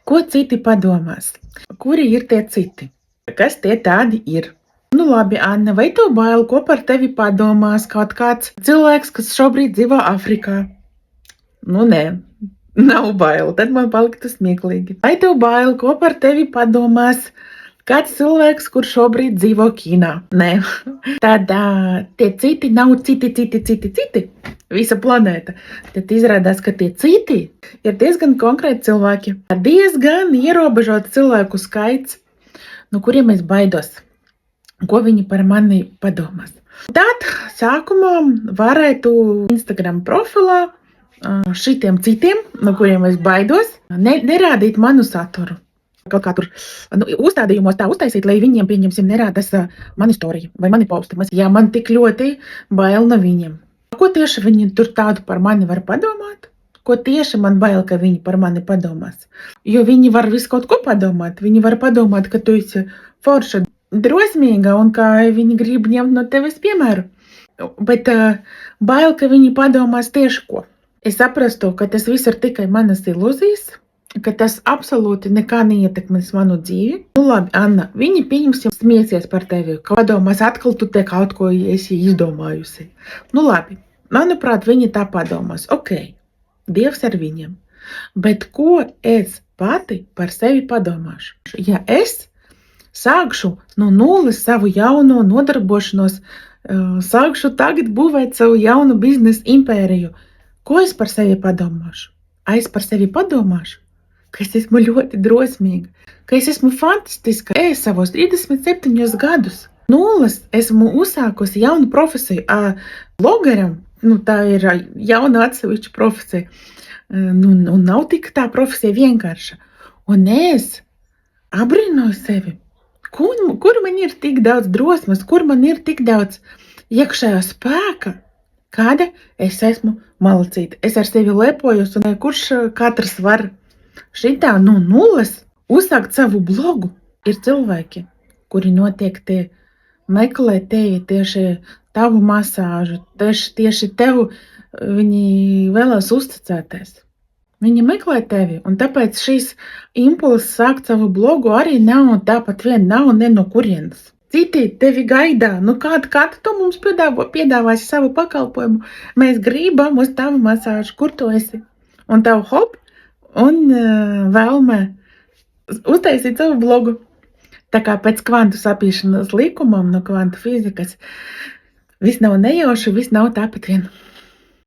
Ko citi padomās? Kuri ir tie citi? Kas tie tādi ir? Nu labi, Anna, vai tev bail, ko par tevi padomās kaut kāds cilvēks, kas šobrīd dzīvo Afrikā? Nu nē, nav bail, tad man paliktu smieklīgi. Vai tev bail, ko par tevi padomās kāds cilvēks, kurš šobrīd dzīvo Ķīnā? Nē, tad tie citi nav citi. Visa planēta. Tad izrādās, ka tie citi ir diezgan konkrēti cilvēki. Diezgan ierobežots cilvēku skaits, no kuriem es baidos. Ko viņi par mani padomās. Tad sākumā varētu Instagram profilā šitiem citiem, no kuriem es baidos, nerādīt manu saturu. Kaut kā tur uzstādījumos tā uztaisīt, lai viņiem, pieņemsim, nerādās mani storiju vai mani posti. Ja man tik ļoti bail no viņiem. Ko tieši viņi tur tādu par mani var padomāt? Ko tieši man bail, ka viņi par mani padomās? Jo viņi var visu kaut ko padomāt. Viņi var padomāt, ka tu esi forša, drosmīga un ka viņi grib ņemt no tevis piemēru. Bet bail, ka viņi padomās tieši ko. Es saprastu, ka tas viss ir tikai manas ilūzijas, ka tas absolūti nekā neietekmēs manu dzīvi. Nu labi, Anna, viņi pieņemsim smiesies par tevi, ka padomās atkal tu te kaut ko esi izdomājusi. Nu labi, manuprāt, viņi tā padomās. Ok, Dievs ar viņiem. Bet ko es pati par sevi padomāšu? Ja es sākšu no nulles savu jauno nodarbošanos, sākšu tagad būvēt savu jaunu biznesa impēriju, ko es par sevi padomāšu? Es par sevi padomāšu, ka es esmu ļoti drosmīga, ka es esmu fantastiska. Es savos 37 gadus nulles esmu uzsākusi jaunu profesiju. Blogeram, tā ir jauna atsevišķa profesija. Nav tik tā profesija vienkārša. Un es abrīnoju sevi. Kur man ir tik daudz drosmes, kur man ir tik daudz iekšējā spēka, kāda es esmu malacīta. Es ar sevi lepojos, un kurš katrs var šitā no nulles uzsākt savu blogu. Ir cilvēki, kuri noteikti meklē tevi tieši tavu masāžu, tieši tev viņi vēlas uzticēties. Viņi meklē tevi, un tāpēc šīs impulss sākt savu blogu arī nav tāpat vien, nav ne no kurienes. Citi tevi gaidā, kādu tu mums piedāvāsi savu pakalpojumu, mēs gribam uz tavu masāžu, kur tu esi. Un tavu hop, un vēlme uztaisīt savu blogu. Tā kā pēc kvantu sapīšanas likumam no kvantu fizikas, viss nav nejauši, viss nav tāpat vien.